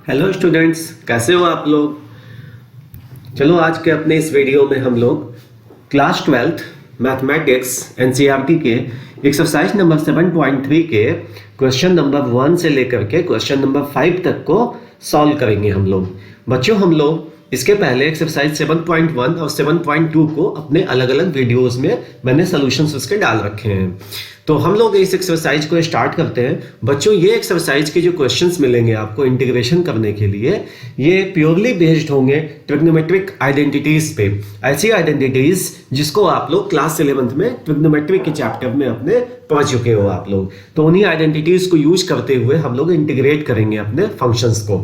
Hello students, कैसे हो आप लोग। चलो आज के अपने इस वीडियो में हम लोग क्लास 12th मैथमेटिक्स एनसीईआरटी के एक्सरसाइज नंबर 7.3 के क्वेश्चन नंबर 1 से लेकर के क्वेश्चन नंबर 5 तक को सॉल्व करेंगे हम लोग। बच्चों, हम लोग इसके पहले एक्सरसाइज 7.1 और 7.2 को अपने अलग अलग वीडियोस में मैंने सॉल्यूशंस उसके डाल रखे हैं। तो हम लोग इस एक्सरसाइज को स्टार्ट करते हैं। बच्चों, ये एक्सरसाइज के जो क्वेश्चंस मिलेंगे आपको इंटीग्रेशन करने के लिए, ये प्योरली बेस्ड होंगे ट्रिग्नोमेट्रिक आइडेंटिटीज पे। ऐसी आइडेंटिटीज जिसको आप लोग क्लास 11th में ट्रिग्नोमेट्रिक के चैप्टर में अपने पढ़ चुके हो आप लोग। तो उन्हीं आइडेंटिटीज को यूज करते हुए हम लोग इंटीग्रेट करेंगे अपने फंक्शंस को।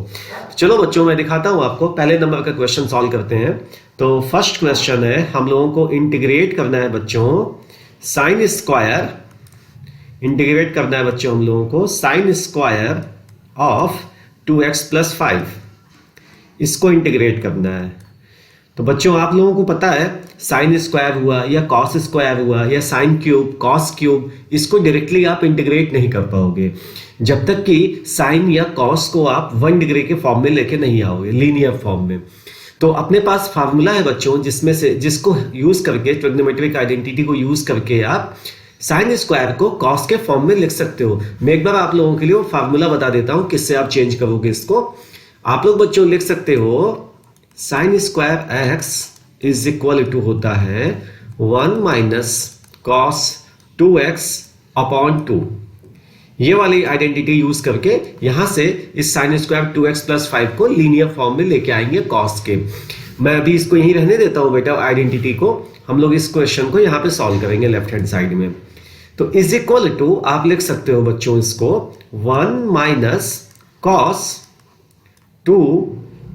चलो बच्चों, मैं दिखाता हूं आपको। पहले नंबर का क्वेश्चन सॉल्व करते हैं। तो फर्स्ट क्वेश्चन है, हम लोगों को इंटीग्रेट करना है बच्चों साइन स्क्वायर, इंटीग्रेट करना है बच्चों हम लोगों को साइन स्क्वायर ऑफ 2x + 5, इसको इंटीग्रेट करना है। तो बच्चों, आप लोगों को पता है साइन स्क्वायर हुआ या कॉस स्क्वायर हुआ या साइन क्यूब, कॉस क्यूब, इसको डायरेक्टली आप इंटीग्रेट नहीं कर पाओगे जब तक कि साइन या कॉस को आप 1 डिग्री के फॉर्म में लेके नहीं आओगे, लीनियर फॉर्म में। तो अपने पास फार्मूला है बच्चों जिसमें से जिसको यूज करके ट्रिग्नोमेट्रिक आइडेंटिटी को यूज करके आप साइन स्क्वायर को कॉस के फॉर्म में लिख सकते हो। मैं एक बार आप लोगों के लिए वो फार्मूला बता देता हूं किससे आप चेंज करोगे इसको। आप लोग बच्चों लिख सकते हो sine square x is equal to होता है 1 - cos 2x अपॉन 2। ये वाली आइडेंटिटी यूज करके यहां से इस साइन स्क्वायर 2x + 5 को लीनियर फॉर्म में लेके आएंगे कॉस के। मैं अभी इसको यहीं रहने देता हूं बेटा, आइडेंटिटी को। हम लोग इस क्वेश्चन को यहां पे सॉल्व करेंगे लेफ्ट हैंड साइड में। तो इज इक्वल टू आप लिख सकते हो बच्चों इसको 1 - cos 2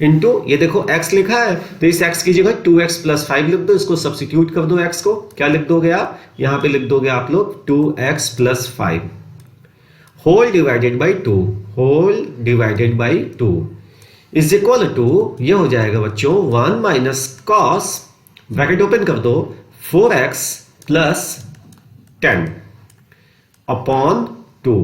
इंटू, ये देखो x लिखा है तो इस x की जगह 2x + 5 लिख दो। इसको सब्स्टिट्यूट कर दो, x को क्या लिख दोगे आप, यहां पे लिख दोगे आप लोग 2x + 5 whole divided by 2, whole divided by 2 is equal to, ये हो जाएगा बच्चों 1 - cos, ब्रैकेट ओपन कर दो, 4x + 10 अपॉन 2।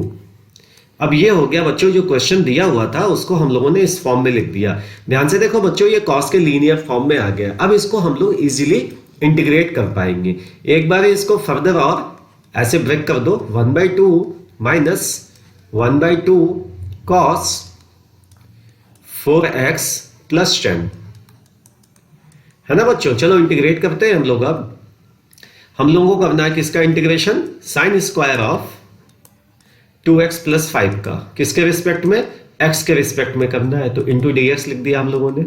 अब ये हो गया बच्चों, जो क्वेश्चन दिया हुआ था उसको हम लोगों ने इस फॉर्म में लिख दिया। ध्यान से देखो बच्चों, ये कॉस के लीनियर फॉर्म में आ गया। अब इसको हम लोग इजीली इंटीग्रेट कर पाएंगे। एक बार इसको फर्दर और ऐसे ब्रेक कर दो, 1/2 - 1/2 cos 4x + 10 है ना बच्चों। चलो इंटीग्रेट करते हैं हम लोग। अब हम लोगों को करना है किसका integration, sine square of 2x + 5 का। किसके रिस्पेक्ट में, x के रिस्पेक्ट में करना है। तो इंटू dx लिख दिया हम लोगों ने।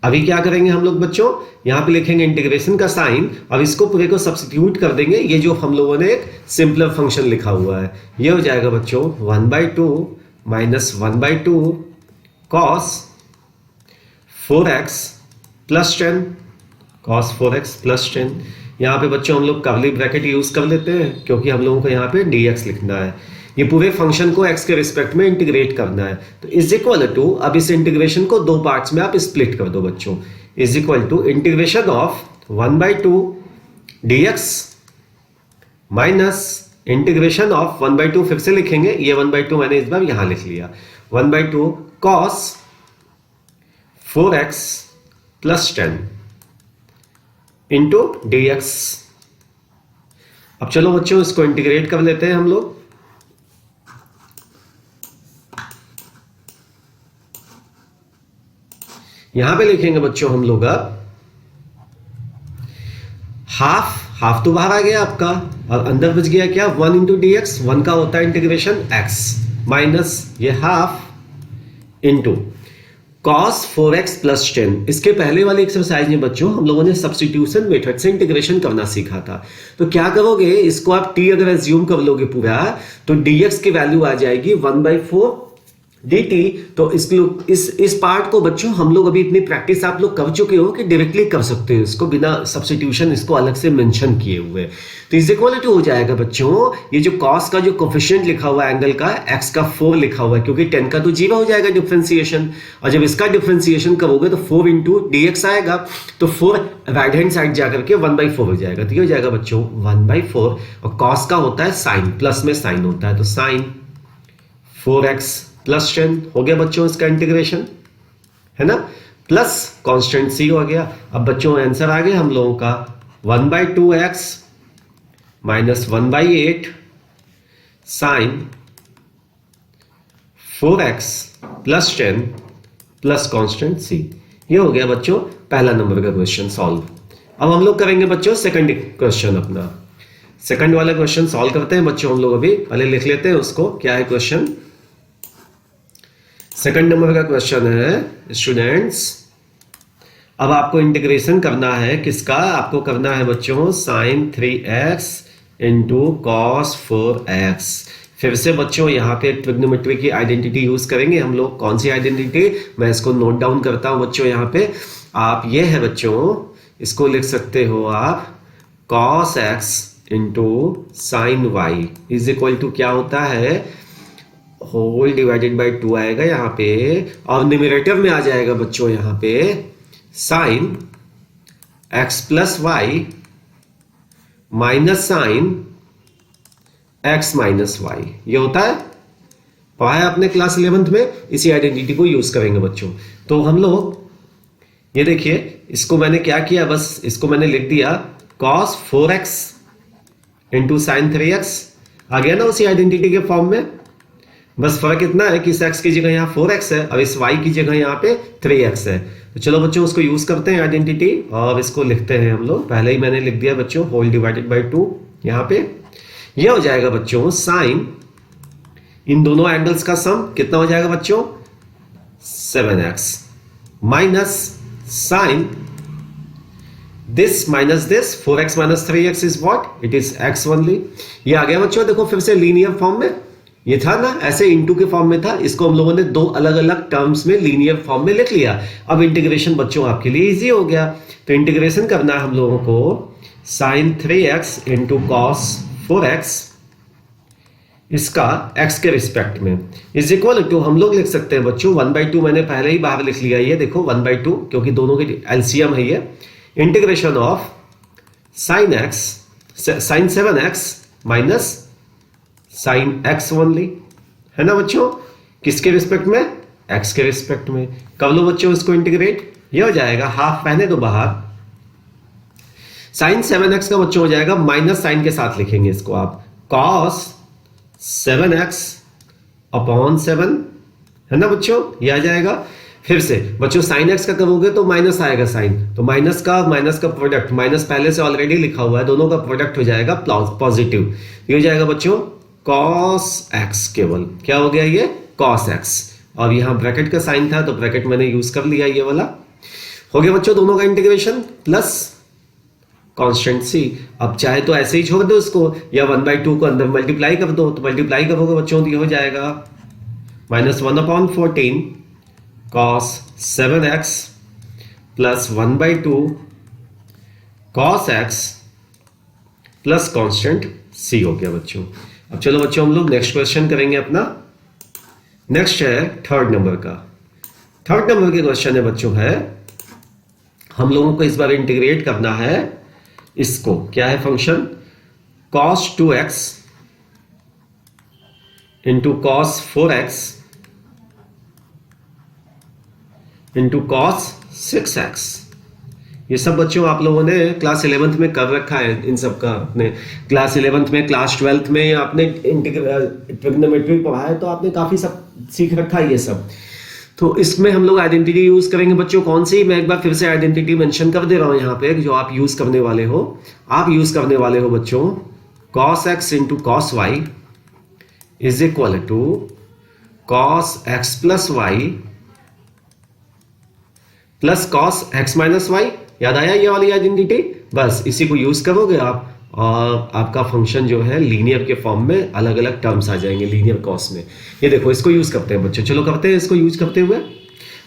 अभी क्या करेंगे हम लोग बच्चों, यहां पे लिखेंगे इंटीग्रेशन का साइन और इसको पूरे को सब्स्टिट्यूट कर देंगे। ये जो हम लोगों ने एक सिंपलर फंक्शन लिखा हुआ है, ये हो जाएगा बच्चों 1/2 - 1/2 cos 4x + 10, cos 4x + 10। यहाँ पे बच्चों हम लोग कर्ली ब्रैकेट यूज कर लेते हैं क्योंकि हम लोगों को यहाँ पे dx लिखना है। ये पूरे फंक्शन को x के रिस्पेक्ट में इंटीग्रेट करना है। तो इज इक्वल टू, अब इस इंटीग्रेशन को दो पार्ट्स में आप स्प्लिट कर दो बच्चों। Is equal to integration of 1/2 dx minus integration of 1/2, फिर से लिखेंगे, ये 1/2 मैंने इस बार यहां लिख लिया, 1/2 cos 4x + 10 इंटू dx। अब चलो बच्चों इसको इंटीग्रेट कर लेते हैं हम लोग। यहां पे लिखेंगे बच्चों हम लोग अब हाफ तो बाहर आ गया आपका और अंदर बच गया क्या, 1 इंटू dx। 1 का होता है इंटीग्रेशन x माइनस ये हाफ इंटू cos 4x + 10। इसके पहले वाली एक्सरसाइज में बच्चों हम लोगों ने सब्स्टिट्यूशन मेथड से इंटीग्रेशन करना सीखा था। तो क्या करोगे, इसको आप t अगर एज्यूम कर लोगे पूरा, तो dx की वैल्यू आ जाएगी 1/4 dt। तो इस पार्ट को बच्चों हम लोग अभी इतनी प्रैक्टिस आप लोग कर चुके हो कि डायरेक्टली कर सकते हो इसको बिना सब्स्टिट्यूशन इसको अलग से मेंशन किए हुए। तो इज इक्वल टू हो जाएगा बच्चों, ये जो cos का जो कोफिशिएंट लिखा हुआ है एंगल का, x का 4 लिखा हुआ है क्योंकि 10 का तो 0 हो जाएगा डिफरेंशिएशन, और जब इसका डिफरेंशिएशन करोगे तो 4 इंटू dx आएगा। तो 4 राइट हैंड साइड जाकर के 1/4 हो जाएगा। तो ये हो जाएगा बच्चों 1/4, और cos का होता है साइन, प्लस में साइन होता है, तो साइन 4x प्लस 10 हो गया बच्चों इसका इंटीग्रेशन, है ना, प्लस कांस्टेंट c हो गया। अब बच्चों आंसर आ गया हम लोगों का 1/2x minus 1/8 sine 4x plus 10 plus constant c। ये हो गया बच्चों पहला नंबर का क्वेश्चन सॉल्व। अब हम लोग करेंगे बच्चों सेकंड क्वेश्चन, अपना सेकंड वाला क्वेश्चन सॉल्व करते हैं बच्चों। हम लोग अभी पहले लिख लेते हैं उसको, क्या है क्वेश्चन। सेकंड नंबर का क्वेश्चन है स्टूडेंट्स, अब आपको इंटीग्रेशन करना है किसका, आपको करना है बच्चों sign 3x into cos 4x। फिर से बच्चों यहाँ पे ट्रिग्नोमेट्री की आइडेंटिटी यूज करेंगे हम लोग। कौन सी आइडेंटिटी, मैं इसको नोट डाउन करता हूं बच्चों यहाँ पे। आप ये है बच्चों, इसको लिख सकते हो आप cos x into sine y is equal to क्या होता है, होल डिवाइडेड बाई 2 आएगा यहाँ पे, और न्यूमरेटर में आ जाएगा बच्चों यहाँ पे sine x plus y minus sine x minus y. ये होता है, पढ़ा है आपने क्लास 11th में। इसी आइडेंटिटी को यूज करेंगे बच्चों। तो हम लोग ये देखिए, इसको मैंने क्या किया, बस इसको मैंने लिख दिया cos 4x into sine 3x। आ गया ना उसी आइडेंटिटी के फॉर्म में। बस फर्क इतना है कि इस x की जगह यहाँ 4x है और इस y की जगह यहाँ पे 3x है। तो चलो बच्चों उसको यूज करते हैं आइडेंटिटी, और इसको लिखते हैं हम लोग। पहले ही मैंने लिख दिया बच्चों होल डिवाइडेड बाई 2 यहाँ पे। ये हो जाएगा बच्चों साइन, इन दोनों एंगल्स का सम कितना हो जाएगा बच्चों 7x minus sine this minus this 4x minus 3x is what, it is x only. ये आ गया बच्चों, देखो फिर से लीनियर फॉर्म में। ये था ना ऐसे इनटू के फॉर्म में था, इसको हम लोगों ने दो अलग अलग टर्म्स में लीनियर फॉर्म में लिख लिया। अब इंटीग्रेशन बच्चों आपके लिए इजी हो गया। तो इंटीग्रेशन करना है हम लोगों को sign 3x into cos 4x, इसका x के रिस्पेक्ट में इज इक्वल टू हम लोग लिख सकते हैं बच्चों 1/2। मैंने पहले ही बाहर लिख लिया, ये देखो 1/2, क्योंकि दोनों के एलसीएम है ये। Integration of sine x sine 7x minus sine x only, है ना बच्चों, किसके रिस्पेक्ट में, x के रिस्पेक्ट में। कर लो बच्चों इसको इंटीग्रेट, ये हो जाएगा हाफ पहने दो बाहर, साइन 7x का बच्चों हो जाएगा माइनस साइन के साथ लिखेंगे इसको आप cos 7x अपॉन 7, है ना बच्चों, ये आ जाएगा। फिर से बच्चों साइन x का करोगे तो माइनस आएगा साइन, तो माइनस का प्रोडक्ट, माइनस पहले से ऑलरेडी लिखा हुआ है, दोनों का प्रोडक्ट हो जाएगा पॉजिटिव। ये हो जाएगा बच्चों cos x, केवल क्या हो गया ये cos x, और यहां ब्रैकेट का साइन था तो ब्रैकेट मैंने यूज कर लिया, ये वाला हो गया बच्चों दोनों का इंटीग्रेशन प्लस कांस्टेंट c। अब चाहे तो ऐसे ही छोड़ दो इसको, या 1/2 को अंदर मल्टीप्लाई कर दो, तो मल्टीप्लाई करोगे बच्चों तो ये हो जाएगा minus 1/14 cos 7x plus 1/2 cos x plus constant c हो गया बच्चों। अब चलो बच्चों हम लोग नेक्स्ट क्वेश्चन करेंगे अपना। नेक्स्ट है थर्ड नंबर का। थर्ड नंबर के क्वेश्चन है बच्चों है, हम लोगों को इस बार इंटीग्रेट करना है इसको, क्या है function cos 2x into cos 4x into cos 6x। ये सब बच्चों आप लोगों ने क्लास 11th में कर रखा है, इन सब का अपने क्लास 11th में, क्लास 12th में आपने ट्रिग्नोमेट्री पढ़ा है, तो आपने काफी सब सीख रखा है ये सब। तो इसमें हम लोग आइडेंटिटी यूज करेंगे बच्चों, कौन सी, मैं एक बार फिर से आइडेंटिटी मेंशन कर दे रहा हूं यहाँ पे, जो आप यूज करने वाले हो। आप यूज करने वाले हो बच्चों cos x into cos y is equal to cos x plus y plus cos x minus y. याद आया ये वाली आइडेंटिटी, बस इसी को यूज करोगे आप, और आपका फंक्शन जो है लीनियर के फॉर्म में अलग अलग टर्म्स आ जाएंगे लीनियर कॉस में। ये देखो इसको यूज करते हैं बच्चों, चलो करते हैं इसको यूज करते हुए।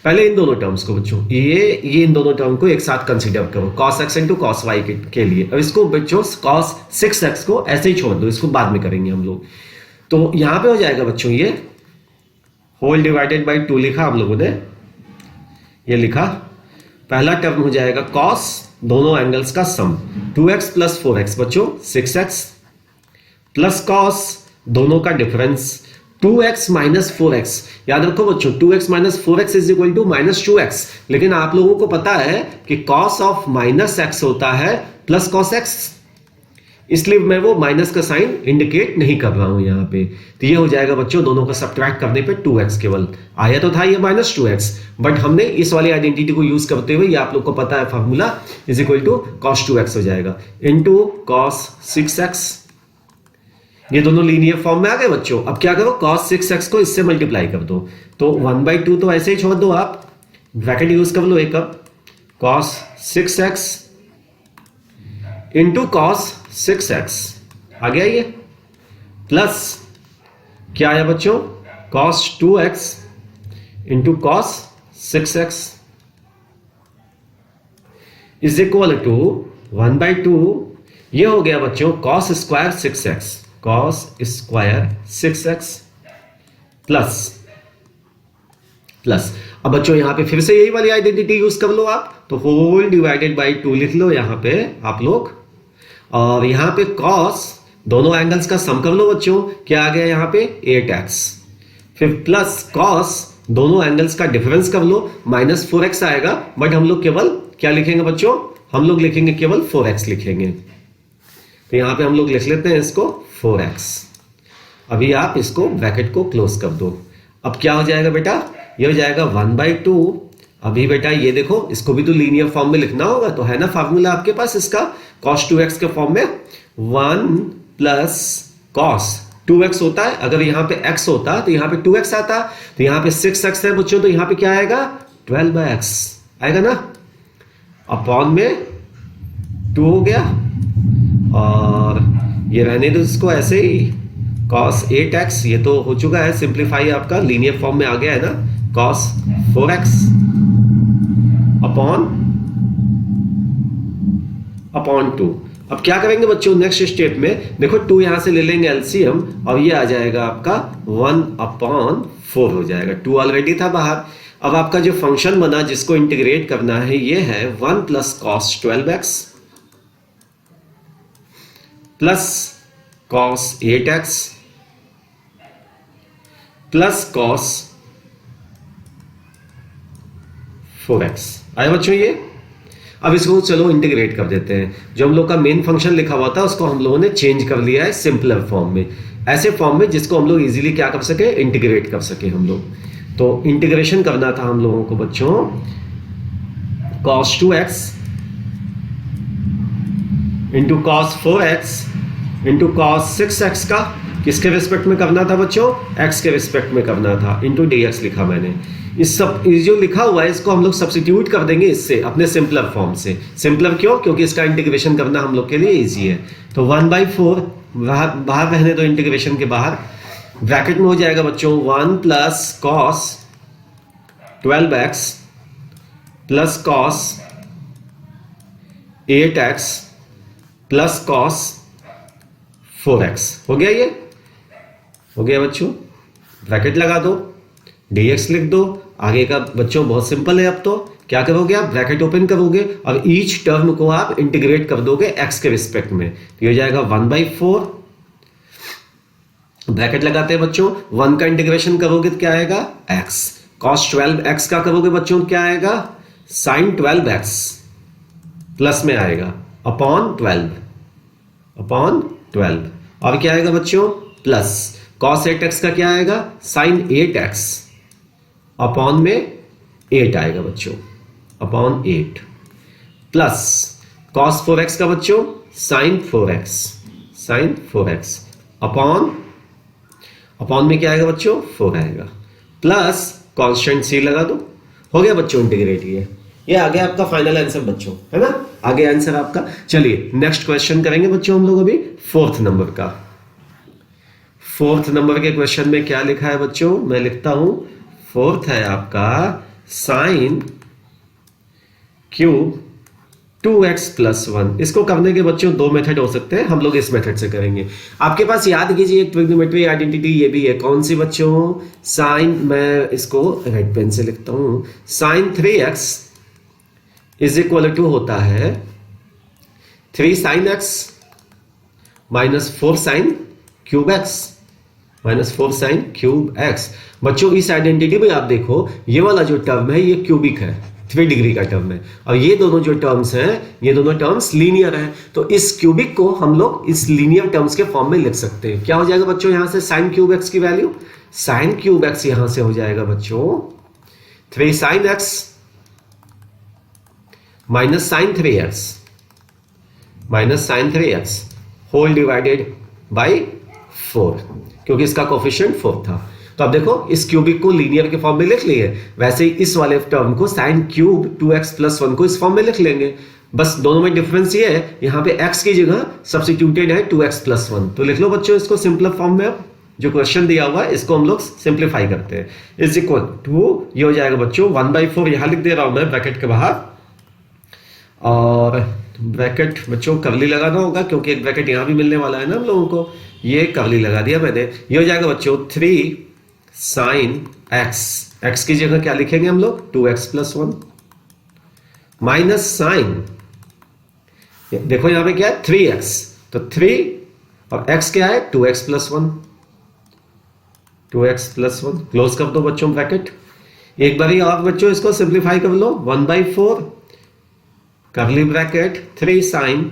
पहले इन दोनों टर्म्स को बच्चों, ये इन दोनों टर्म को एक साथ कंसीडर करो cos x into cos y के लिए। अब इसको बच्चों cos 6x को ऐसे ही छोड़ दो, इसको बाद में करेंगे हम लोग। तो यहां पे हो जाएगा बच्चों ये होल डिवाइडेड बाई 2 लिखा हम लोगों ने, ये लिखा, पहला टर्म हो जाएगा cos दोनों एंगल्स का सम 2x प्लस 4x बच्चों 6x प्लस cos दोनों का डिफरेंस 2x माइनस 4x, याद रखो बच्चों 2x minus 4x is equal to minus 2x, लेकिन आप लोगों को पता है कि cos ऑफ माइनस x होता है प्लस cos x, इसलिए मैं वो माइनस का साइन इंडिकेट नहीं कर रहा हूं यहां पे। तो ये हो जाएगा बच्चों, दोनों को सब्ट्रैक्ट करने पे 2x केवल आया तो था ये माइनस 2x, बट हमने इस वाली आइडेंटिटी को यूज करते हुए, ये आप लोग को पता है formula, is equal to cos 2x हो जाएगा इनटू cos 6x। ये दोनों लीनियर फॉर्म में आ गए बच्चों। अब क्या करो, cos 6x को इससे मल्टीप्लाई कर दो, तो 1/2 तो ऐसे ही छोड़ दो, आप ब्रैकेट यूज कर लो एक, अब cos 6x into cos 6x आ गया ये, प्लस क्या आया बच्चों, cos 2x into cos 6x is equal to 1/2, ये हो गया बच्चों cos square 6x, cos square 6x plus plus. अब बच्चों यहां पे फिर से यही वाली आइडेंटिटी यूज कर लो आप, तो होल डिवाइडेड बाई 2 लिख लो यहां पे आप लोग, और यहां पे cos दोनों एंगल्स का सम कर लो बच्चों, क्या आ गया यहां पे 8x, फिर प्लस cos दोनों एंगल्स का डिफरेंस कर लो, माइनस 4x आएगा, बट हम लोग केवल क्या लिखेंगे बच्चों, हम लोग लिखेंगे केवल 4x लिखेंगे, तो यहां पे हम लोग लिख लेते हैं इसको 4x। अभी आप इसको ब्रैकेट को क्लोज कर दो, अब क्या हो जाएगा बेटा, ये हो जाएगा 1/2। अभी बेटा ये देखो, इसको भी तो लीनियर फॉर्म में लिखना होगा, तो है ना फार्मूला आपके पास इसका, cos 2x के फॉर्म में 1 प्लस cos 2x होता है, अगर यहां पे x होता तो यहां पे 2x आता, तो यहां पे 6x है बच्चों, तो यहां पे क्या आएगा 12x आएगा ना, अपॉन में 2 हो गया, और ये रहने दो इसको ऐसे ही, cos 8x ये तो हो चुका है सिंप्लीफाई, आपका लीनियर फॉर्म में आ गया है ना, cos 4x अपॉन 2। अब क्या करेंगे बच्चों नेक्स्ट स्टेप में, देखो 2 यहां से ले लेंगे एलसीएम, और ये आ जाएगा आपका 1/4 हो जाएगा, 2 ऑलरेडी था बाहर। अब आपका जो फंक्शन बना जिसको इंटीग्रेट करना है, ये है 1 plus cos 12x plus cos 8x plus cos 4x आया बच्चों ये। अब इसको चलो इंटीग्रेट कर देते हैं, जो हम लोग का मेन फंक्शन लिखा हुआ था उसको हम लोगों ने चेंज कर लिया है सिंपलर फॉर्म में, ऐसे फॉर्म में जिसको हम लोग इजीली क्या कर सके, इंटीग्रेट कर सके हम लोग। तो इंटीग्रेशन करना था हम लोगों को बच्चों cos 2x into cos 4x into cos 6x का किसके रिस्पेक्ट में करना था बच्चों, x के रिस्पेक्ट में करना था, इंटू dx लिखा मैंने। इस सब जो लिखा हुआ है इसको हम लोग सब्स्टिट्यूट कर देंगे इससे, अपने सिंपलर फॉर्म से। सिंपलर क्यों, क्योंकि इसका इंटीग्रेशन करना हम लोग के लिए इजी है। तो 1/4 बाहर रहने दो, इंटीग्रेशन के बाहर, ब्रैकेट में हो जाएगा बच्चों 1 plus cos 12x plus cos 8x plus cos 4x हो गया, ये हो गया बच्चों, ब्रैकेट लगा दो, dx लिख दो। आगे का बच्चों बहुत सिंपल है, अब तो क्या करोगे आप, ब्रैकेट ओपन करोगे और ईच टर्म को आप इंटीग्रेट कर दोगे x के रिस्पेक्ट में, तो ये हो जाएगा 1/4, ब्रैकेट लगाते हैं बच्चों, 1 का इंटीग्रेशन करोगे तो क्या आएगा x, cos 12x का करोगे बच्चों क्या आएगा, sin 12x प्लस में आएगा अपॉन 12 और क्या आएगा बच्चों प्लस cos 8x का क्या आएगा, sin 8x अपॉन में 8 आएगा बच्चों, अपॉन 8 प्लस cos 4x का बच्चों sin 4x अपॉन में क्या आएगा बच्चों 4 आएगा, प्लस कांस्टेंट c लगा दो, हो गया बच्चों इंटीग्रेट। ये आ गया आपका फाइनल आंसर बच्चों, है ना, आगे आंसर आपका। चलिए नेक्स्ट क्वेश्चन करेंगे बच्चों हम लोग अभी 4th नंबर का। 4th नंबर के क्वेश्चन में क्या लिखा है बच्चों, मैं लिखता हूं, 4th है आपका sin क्यूब 2x प्लस 1। इसको करने के बच्चों 2 मेथड हो सकते हैं, हम लोग इस मेथड से करेंगे। आपके पास याद कीजिए एक ट्रिग्नोमेट्री आइडेंटिटी ये भी है, कौन सी बच्चों, साइन, मैं इसको रेड पेन से लिखता हूं, sin 3x is equal to होता है 3 sin x minus 4 sin cube x -4 sign cube x. बच्चों इस आइडेंटिटी में आप देखो ये वाला जो टर्म है ये क्यूबिक है, 3 डिग्री का टर्म है, और ये दोनों जो टर्म्स हैं ये दोनों टर्म्स लीनियर हैं। तो इस क्यूबिक को हम लोग इस लीनियर टर्म्स के फॉर्म में लिख सकते हैं। क्या हो जाएगा बच्चों यहां से साइन क्यूब एक्स की वैल्यू, साइन क्यूब एक्स यहां से हो जाएगा बच्चों 3 sine x minus sine 3x whole divided by 4, क्योंकि इसका कोफिशिएंट 4 था। तो अब देखो इस क्यूबिक को लीनियर के फॉर्म में लिख लिए, वैसे ही इस वाले टर्म को साइन क्यूब 2x + 1 को इस फॉर्म में लिख लेंगे। बस दोनों में डिफरेंस ये है, यहां पे x की जगह सब्स्टिट्यूटेड है 2x + 1। तो लिख लो बच्चों इसको सिंपल फॉर्म में। अब जो क्वेश्चन दिया हुआ है इसको हम लोग सिंप्लीफाई करते हैं। इज इक्वल टू ये हो जाएगा बच्चों 1/4, यहां लिख दे रहा हूं मैं ब्रैकेट के बाहर, और ब्रैकेट बच्चों कर्ली लगाना होगा क्योंकि एक ब्रैकेट यहां भी मिलने वाला है ना हम लोगों को, ये कर्ली लगा दिया मैंने। ये हो जाएगा बच्चों 3 साइन एक्स की जगह क्या लिखेंगे हम लोग 2x + 1 माइनस साइन, देखो यहां पे क्या है 3x, तो 3 और x क्या है 2x + 1, 2x + 1 क्लोज कर दो बच्चों ब्रैकेट। एक बार और बच्चों इसको सिंप्लीफाई कर लो, 1/4 curly bracket 3 sine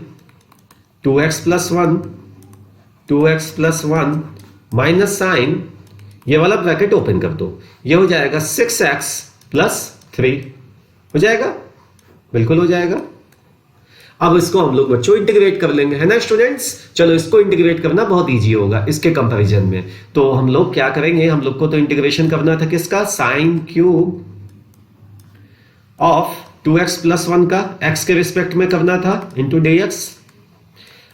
2x + 1 minus sine, ये वाला ब्रैकेट ओपन कर दो, ये हो जाएगा 6x + 3 हो जाएगा, बिल्कुल हो जाएगा। अब इसको हम लोग बच्चों इंटीग्रेट कर लेंगे, है ना स्टूडेंट्स। चलो इसको इंटीग्रेट करना बहुत इजी होगा इसके कंपैरिजन में। तो हम लोग क्या करेंगे, हम लोग को तो इंटीग्रेशन करना था किसका, साइन क्यूब ऑफ 2x + 1 का x के रिस्पेक्ट में करना था इंटू dx।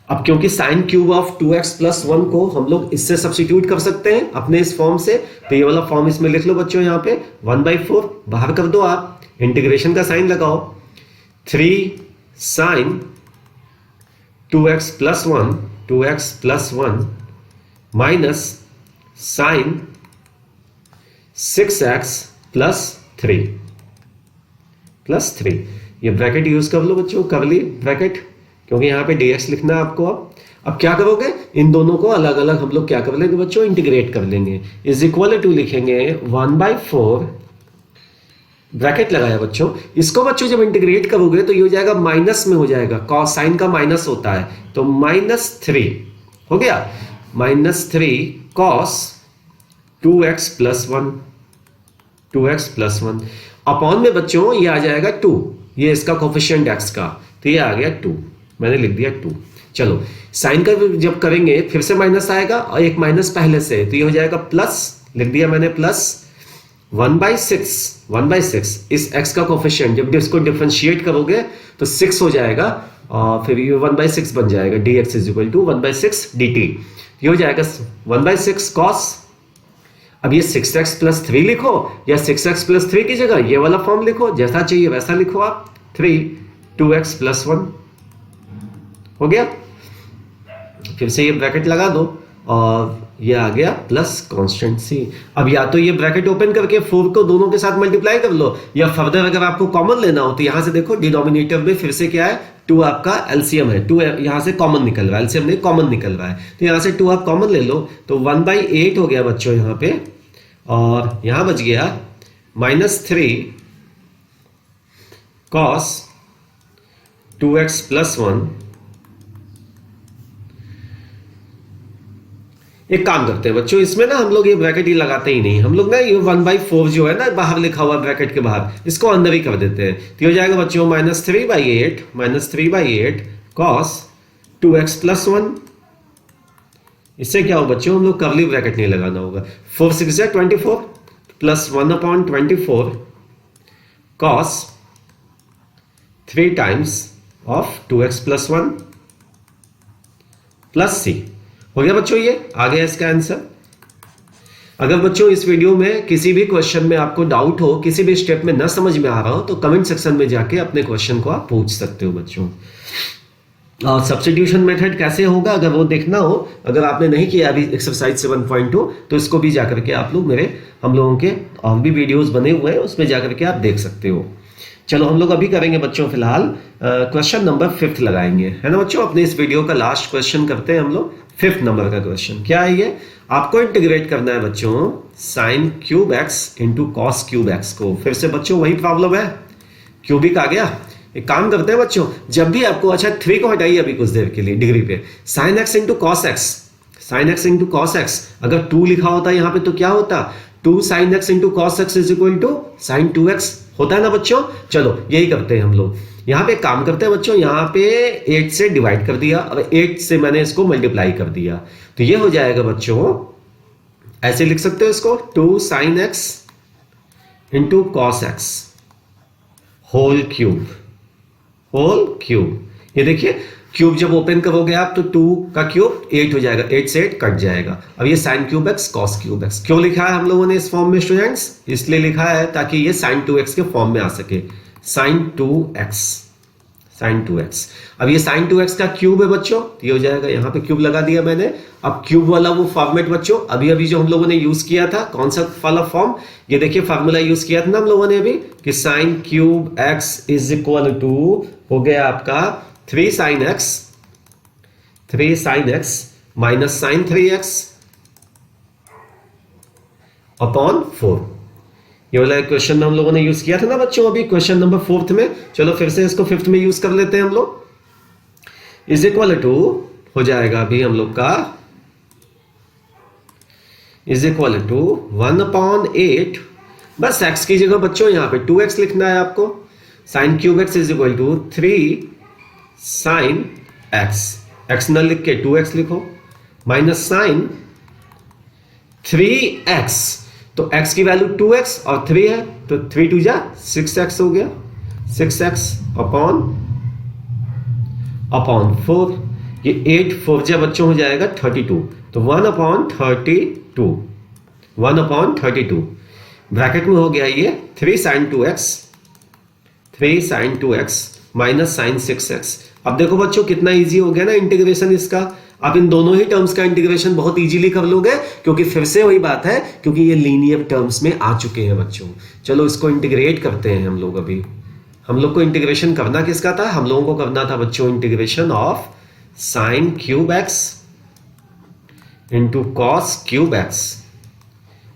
अब क्योंकि साइन क्यूब ऑफ 2x + 1 को हम लोग इससे सब्स्टिट्यूट कर सकते हैं अपने इस फॉर्म से, तो ये वाला फॉर्म इसमें लिख लो बच्चों, यहाँ पे 1/4 बाहर कर दो आप, इंटीग्रेशन का साइन लगाओ, 3 sine 2x + 1 minus sine 6x + 3 ये ब्रैकेट यूज कर लो बच्चों, कर्ली ब्रैकेट, क्योंकि यहां पे dx लिखना है आपको। अब क्या करोगे, इन दोनों को अलग अलग हम लोग क्या कर लेंगे बच्चों, इंटीग्रेट कर लेंगे। इज इक्वल टू लिखेंगे 1/4 ब्रैकेट लगाया बच्चों, इसको बच्चों जब इंटीग्रेट करोगे तो ये हो जाएगा माइनस में हो जाएगा, कॉस साइन का माइनस होता है, तो -3 हो गया, -3 कॉस 2x + 1 अपॉन में बच्चों ये आ जाएगा 2, ये इसका कोफिशिएंट x का, तो ये आ गया 2, मैंने लिख दिया 2। चलो साइन का जब करेंगे फिर से माइनस आएगा और एक माइनस पहले से, तो ये हो जाएगा प्लस, लिख दिया मैंने प्लस 1/6 इस x का कोफिशिएंट, जब इसको डिफरेंशिएट करोगे तो 6 हो जाएगा और फिर ये 1/6 बन जाएगा, dx = 1/6 dt। ये हो जाएगा 1/6 cos, अब ये 6x + 3 लिखो या 6x + 3 की जगह ये वाला फॉर्म लिखो, जैसा चाहिए वैसा लिखो आप, 3 2x + 1 हो गया। फिर से ये ब्रैकेट लगा दो और ये आ गया प्लस कांस्टेंट c। अब या तो ये ब्रैकेट ओपन करके 4 को दोनों के साथ मल्टीप्लाई कर लो, या फर्दर अगर आपको कॉमन लेना हो तो यहां से देखो डिनोमिनेटर में फिर से क्या है 2 आपका एलसीएम है, 2 यहां से कॉमन निकल रहा है, एलसीएम नहीं कॉमन निकल रहा है, तो यहां से 2 आप कॉमन ले लो, तो 1/8 हो गया बच्चों यहां पे, और यहां बच गया -3 cos 2x + 1। एक काम करते हैं बच्चों, इसमें ना हम लोग ये ब्रैकेट ही लगाते ही नहीं, हम लोग ना ये 1/4 जो है ना बाहर लिखा हुआ ब्रैकेट के बाहर, इसको अंदर ही कर देते हैं। तो हो जाएगा बच्चों -3/8 cos 2x + 1। इससे क्या हो बच्चों, हम लोग कर्ली ब्रैकेट नहीं लगाना होगा, 4 6 24 plus 1/24 cos 3 times of 2x + 1 plus c। हो गया बच्चों, ये आ गया इसका आंसर। अगर बच्चों इस वीडियो में किसी भी क्वेश्चन में आपको डाउट हो, किसी भी स्टेप में ना समझ में आ रहा हो, तो कमेंट सेक्शन में जाके अपने क्वेश्चन को आप पूछ सकते हो बच्चों। और सब्स्टिट्यूशन मेथड कैसे होगा अगर वो देखना हो, अगर आपने नहीं किया अभी एक्सरसाइज 7.2, तो इसको भी जाकर के आप लोग हम लोगों के और भी वीडियोस बने हुए हैं, उसमें जाकर के आप देख सकते हो। चलो हम लोग अभी करेंगे बच्चों फिलहाल क्वेश्चन नंबर 5 लगाएंगे, है ना बच्चों। अपने इस वीडियो का लास्ट क्वेश्चन करते हैं हम लोग, 5th नंबर का क्वेश्चन क्या है ये, आपको इंटीग्रेट करना है बच्चों sign cube x into cos cube x को। फिर से बच्चों वही प्रॉब्लम है, क्यूबिक आ गया। एक काम करते हैं बच्चों, जब भी आपको, अच्छा 3 को हटाइए अभी कुछ देर के लिए डिग्री पे, sign x into cos x, sign x into cos x, अगर 2 लिखा होता यहाँ पे तो क्या होता, 2 sine x into cos x is equal to sine 2x होता है ना बच्चों। चलो यही करते हैं हम लोग, यहाँ पे काम करते हैं बच्चों, यहाँ पे 8 से डिवाइड कर दिया और 8 से मैंने इसको मल्टीप्लाई कर दिया, तो ये हो जाएगा बच्चों, ऐसे लिख सकते हो इसको, 2 sine x into cos x whole cube, whole cube. ये देखिए क्यूब जब ओपन करोगे आप तो 2 का क्यूब 8 हो जाएगा, 8 से 8 कट जाएगा। अब ये sign cube x cos cube x क्यों लिखा है हम लोगों ने इस फॉर्म में स्टूडेंट्स, इसलिए लिखा है ताकि ये साइन 2x के फॉर्म में आ सके, साइन 2x, साइन 2x। अब ये साइन 2x का क्यूब है बच्चों, ये हो जाएगा, यहाँ पे क्यूब लगा दिया मैंने। अब क्यूब वाला वो फॉर्मेट बच्चों अभी अभी जो हम लोगों ने यूज किया था, कौन सा वाला फॉर्म, ये देखिए फार्मूला यूज किया था ना हम लोगों ने अभी कि sine cube x is equal to हो गया आपका 3 sine x minus sine 3x upon 4। ये वाला क्वेश्चन हम लोगों ने यूज किया था ना बच्चों अभी क्वेश्चन नंबर 4 में। चलो फिर से इसको 5th में यूज कर लेते हैं हम लोग, इज इक्वल टू हो जाएगा अभी हम लोग का, इज इक्वल टू 1/8, बस x की जगह बच्चों यहाँ पे 2x लिखना है आपको, sine cube x is equal to 3 sine x, x न लिख के 2x लिखो, माइनस साइन 3x, तो x की वैल्यू 2x और 3 है तो 3 2 जा 6x हो गया, 6x अपॉन 4, ये 8 4 जा बच्चों हो जाएगा 32, तो 1/32, 1/32 ब्रैकेट में हो गया ये 3 sine 2x minus sine 6x। अब देखो बच्चों कितना इजी हो गया ना इंटीग्रेशन इसका, आप इन दोनों ही टर्म्स का इंटीग्रेशन बहुत इजीली कर लोगे, क्योंकि फिर से वही बात है, क्योंकि ये लीनियर टर्म्स में आ चुके हैं बच्चों। चलो इसको इंटीग्रेट करते हैं हम लोग। अभी हम लोग को इंटीग्रेशन करना किसका था, हम लोगों को करना था बच्चों integration of sign cube x into cos cube x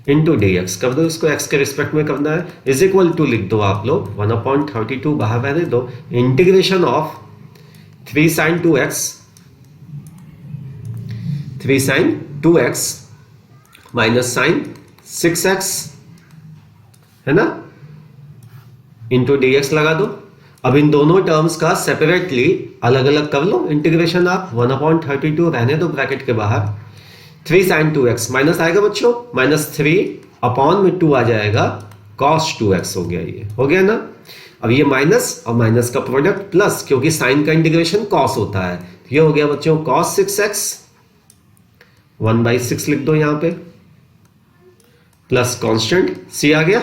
into D x. कर दो इसको, एक्स के रिस्पेक्ट में करना है, इज इक्वल टू लिख दो आप लोग 1/32 बाहर रहने दो, integration of 3 sine 2x minus sine 6x है ना, इंटू डी एक्स लगा दो। अब इन दोनों टर्म्स का सेपरेटली अलग अलग कर लो इंटीग्रेशन आप, 1/32 रहने दो ब्रैकेट के बाहर, 3 साइन 2x माइनस आएगा बच्चों, माइनस 3 अपॉन में 2 आ जाएगा, cos 2x हो गया, ये हो गया ना। अब ये माइनस और माइनस का प्रोडक्ट प्लस, क्योंकि साइन का इंटीग्रेशन cos होता है, तो ये हो गया बच्चों cos 6x, 1/6 लिख दो यहाँ पे, प्लस कांस्टेंट c आ गया।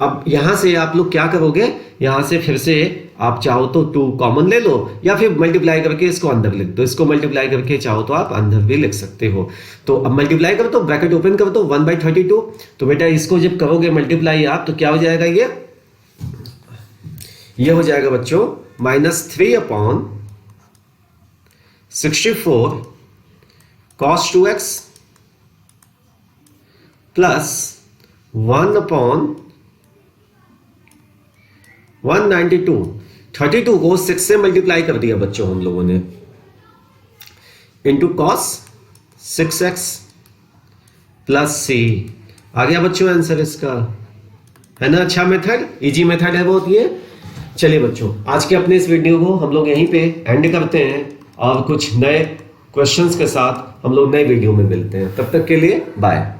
अब यहां से आप लोग क्या करोगे, यहां से फिर से आप चाहो तो 2 कॉमन ले लो, या फिर मल्टीप्लाई करके इसको अंदर लिख दो, इसको मल्टीप्लाई करके चाहो तो आप अंदर भी लिख सकते हो। तो अब मल्टीप्लाई कर दो, ब्रैकेट ओपन कर दो 1/32, तो बेटा इसको जब करोगे मल्टीप्लाई आप तो क्या हो जाएगा, ये हो जाएगा बच्चों -3/64 cos 2x प्लस 1/192, 32 को 6 से मल्टीप्लाई कर दिया बच्चों हम लोगों ने, into cos 6x plus c। आ गया बच्चों आंसर इसका, है ना। अच्छा मेथड, इजी मेथड है बहुत ये। चलिए बच्चों आज के अपने इस वीडियो को हम लोग यहीं पे एंड करते हैं, और कुछ नए क्वेश्चंस के साथ हम लोग नए वीडियो में मिलते हैं। तब तक के लिए बाय।